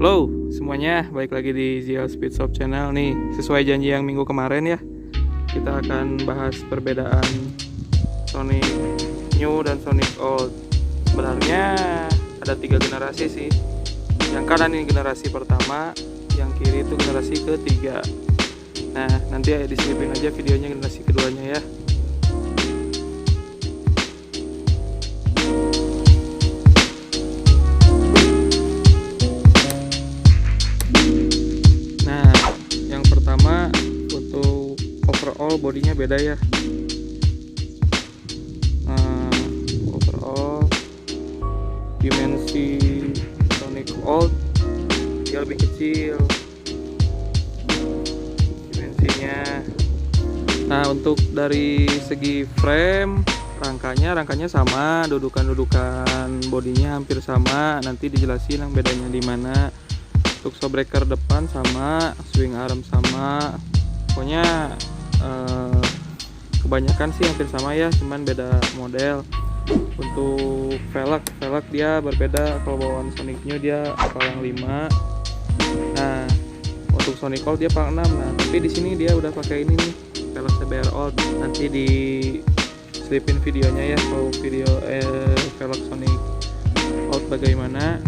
Halo semuanya, balik lagi di ZL Speed Shop Channel nih. Sesuai janji yang minggu kemarin ya, kita akan bahas perbedaan Sonic New dan Sonic Old. Sebenarnya ada 3 generasi sih. Yang kanan ini generasi pertama, yang kiri itu generasi ketiga. Nah, nanti diselipin aja videonya generasi keduanya ya. Overall bodinya beda ya. Overall dimensi Sonic Old dia lebih kecil dimensinya. Nah, untuk dari segi frame, rangkanya sama, dudukan bodinya hampir sama. Nanti dijelasin yang bedanya di mana. Untuk shockbreaker depan sama, swing arm sama. Pokoknya kebanyakan sih hampir sama ya, cuman beda model. Untuk velg dia berbeda. Kalau bawaan Sonic New dia palang 5. Nah, untuk Sonic Old dia palang 6. Nah, tapi di sini dia udah pakai ini nih, velg CBR Old. Nanti di selipin videonya ya, kalau video velg Sonic Old bagaimana.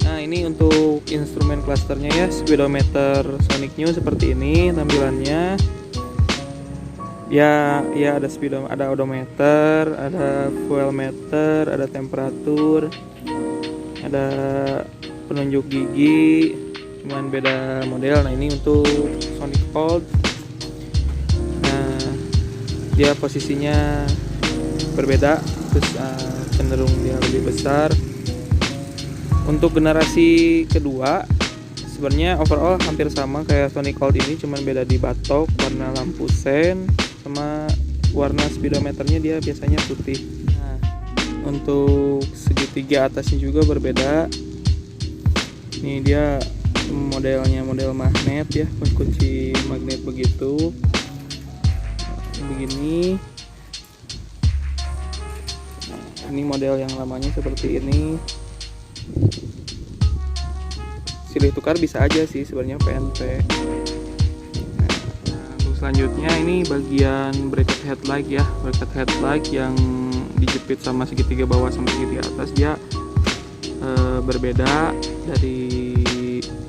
Nah, ini untuk instrumen clusternya ya, speedometer Sonic New seperti ini tampilannya. Ya ada ada odometer, ada fuel meter, ada temperatur, ada penunjuk gigi, cuman beda model. Nah, ini untuk Sonic Old. Nah, dia posisinya berbeda, terus cenderung dia lebih besar. Untuk generasi kedua sebenarnya overall hampir sama kayak Sonic Old ini, cuman beda di batok, warna lampu sen, sama warna speedometernya dia biasanya putih. Nah, untuk segitiga atasnya juga berbeda. Ini dia modelnya model magnet ya, kunci magnet begitu. Begini. Nah, ini model yang lamanya seperti ini. Silih tukar bisa aja sih sebenarnya PNP. Nah, untuk selanjutnya ini bagian bracket headlight ya, bracket headlight yang dijepit sama segitiga bawah sama segitiga atas. Dia berbeda dari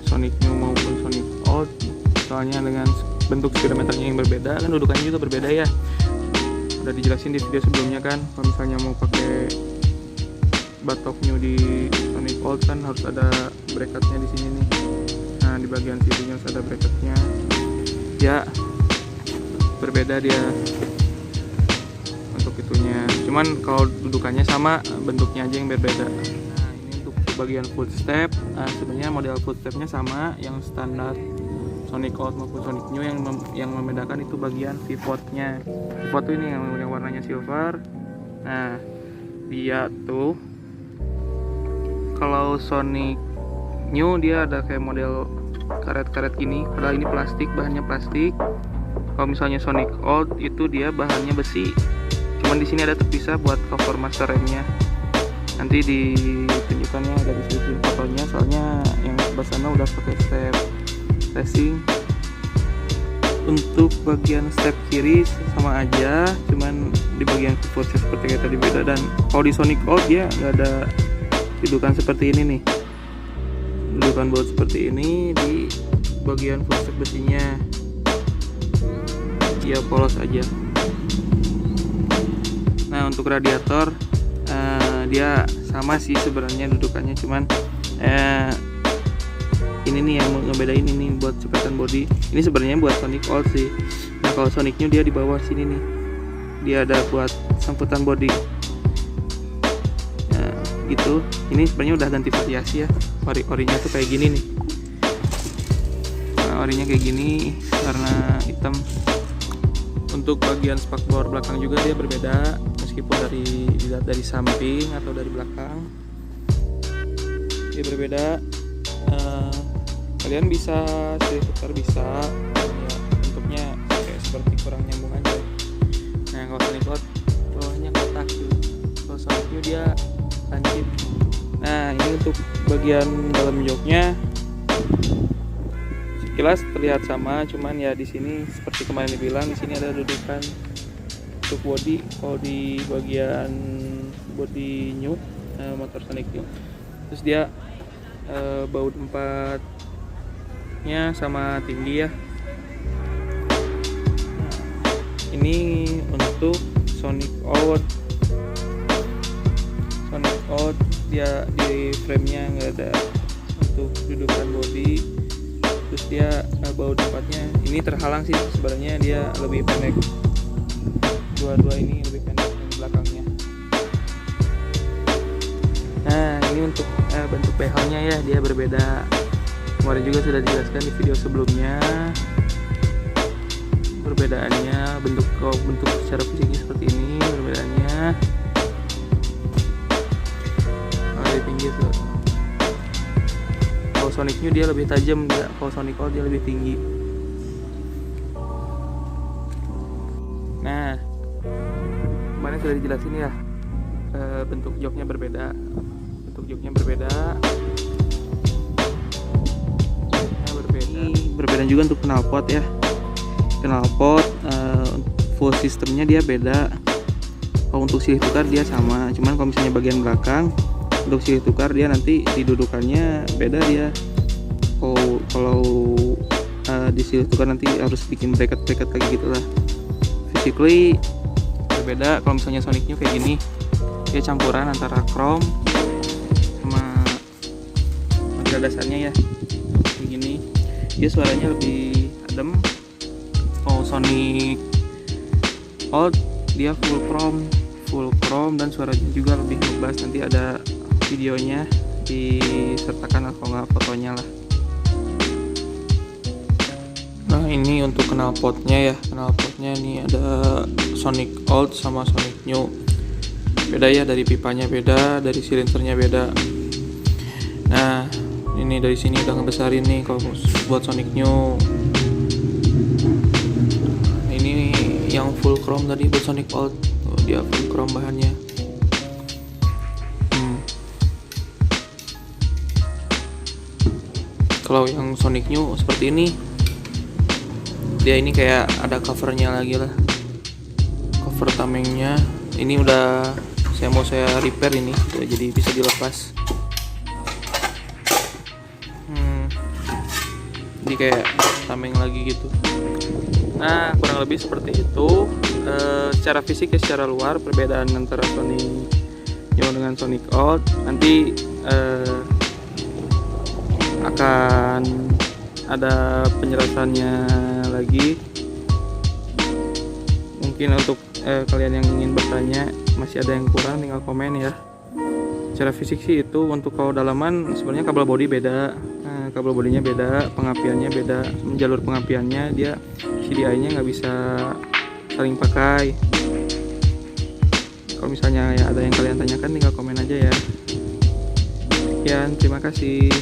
Sonic New maupun Sonic Old, soalnya dengan bentuk speedometernya yang berbeda, kan dudukannya juga berbeda ya. Udah dijelasin di video sebelumnya kan, kalau misalnya mau pakai batok new di Sonic Old kan harus ada bracketnya di sini nih. Nah, di bagian sininya harus ada bracketnya. Ya, berbeda dia untuk itunya. Cuman kalau dudukannya sama, bentuknya aja yang berbeda. Nah, ini untuk bagian footstep. Nah, sebenarnya model footstepnya sama, yang standar Sonic Old maupun Sonic New. Yang membedakan itu bagian pivotnya. Pivot tuh ini yang warnanya silver. Nah, dia tuh kalau Sonic New dia ada kayak model karet-karet gini, padahal ini plastik, bahannya plastik. Kalau misalnya Sonic Old itu dia bahannya besi, cuman di sini ada terpisah buat cover master remnya. Nanti ditunjukkannya ada di sini fotonya, soalnya yang sebelah sana udah pakai step racing. Untuk bagian step kiri sama aja, cuman di bagian footstep seperti kayak tadi beda. Dan kalau di Sonic Old dia nggak ada dudukan seperti ini nih, dudukan baut seperti ini. Di bagian footstep besinya dia polos aja. Nah, untuk radiator dia sama sih sebenarnya dudukannya, cuman ini nih yang ngebedain, ini buat cepetan body. Ini sebenarnya buat Sonic Old sih. Nah, kalau Sonic New dia di bawah sini nih, dia ada buat samputan body gitu. Ini sebenarnya udah ganti variasi ya, orinya tuh kayak gini nih. Nah, orinya kayak gini warna hitam. Untuk bagian spakbor belakang juga dia berbeda, meskipun dari samping atau dari belakang dia berbeda. Kalian bisa silih tukar, bisa ya, bentuknya kayak seperti kurang nyambung aja. Nah, kalau Sonic Old bawahnya kotak tuh, kalau Sonic New dia lancip. Nah, ini untuk bagian dalam joknya sekilas terlihat sama, cuman ya di sini seperti kemarin dibilang, di sini ada dudukan untuk body. Kalau di bagian body new motor Sonic New, terus dia baut empatnya sama tinggi ya. Ini untuk Sonic Out dia di framenya nggak ada untuk dudukan body. Terus dia baut empatnya ini terhalang sih, sebenarnya dia lebih pendek, dua-dua ini lebih pendek di belakangnya. Nah, ini untuk bentuk behelnya ya, dia berbeda. Kemarin juga sudah dijelaskan di video sebelumnya perbedaannya, bentuk secara fisiknya seperti ini perbedaannya. Di pinggir tuh, kalau Sonic New dia lebih tajam, kalau Sonic Old dia lebih tinggi. Nah, kemarin sudah dijelasin ya, bentuk joknya berbeda, berbeda juga untuk knalpot ya. Knalpot full sistemnya dia beda. Kalau untuk silih tukar dia sama, cuman kalau misalnya bagian belakang untuk silih tukar dia nanti didudukannya beda dia. Kalau di silih tukar nanti harus bikin bracket lagi gitulah. Physically berbeda. Kalau misalnya Sonic New kayak gini, dia campuran antara chrome sama material dasarnya ya, kayak gini. Dia suaranya lebih adem. Kalau Sonic Old dia full chrome dan suaranya juga lebih ngebas. Nanti ada videonya disertakan atau nggak fotonya lah. Nah, ini untuk knalpotnya ya. Knalpotnya ini ada Sonic Old sama Sonic New. Beda ya, dari pipanya beda, dari silinsernya beda. Nah, ini dari sini udah ngebesarin nih kalau buat Sonic New. Ini yang full chrome tadi buat Sonic Old. Dia full chrome bahannya. Kalau yang Sonic New seperti ini, dia ini kayak ada covernya lagi lah, cover tamengnya. Ini udah saya repair ini, jadi bisa dilepas. Jadi kayak tameng lagi gitu. Nah, kurang lebih seperti itu. Secara fisik ya, secara luar perbedaan antara Sonic New dengan Sonic Old nanti akan ada penjelasannya lagi. Mungkin untuk kalian yang ingin bertanya masih ada yang kurang, tinggal komen ya. Secara fisik sih itu. Untuk kalau dalaman sebenarnya kabel body beda, kabel bodinya beda, pengapiannya beda, jalur pengapiannya dia CDI-nya nggak bisa saling pakai. Kalau misalnya ya ada yang kalian tanyakan, tinggal komen aja ya. Sekian, terima kasih.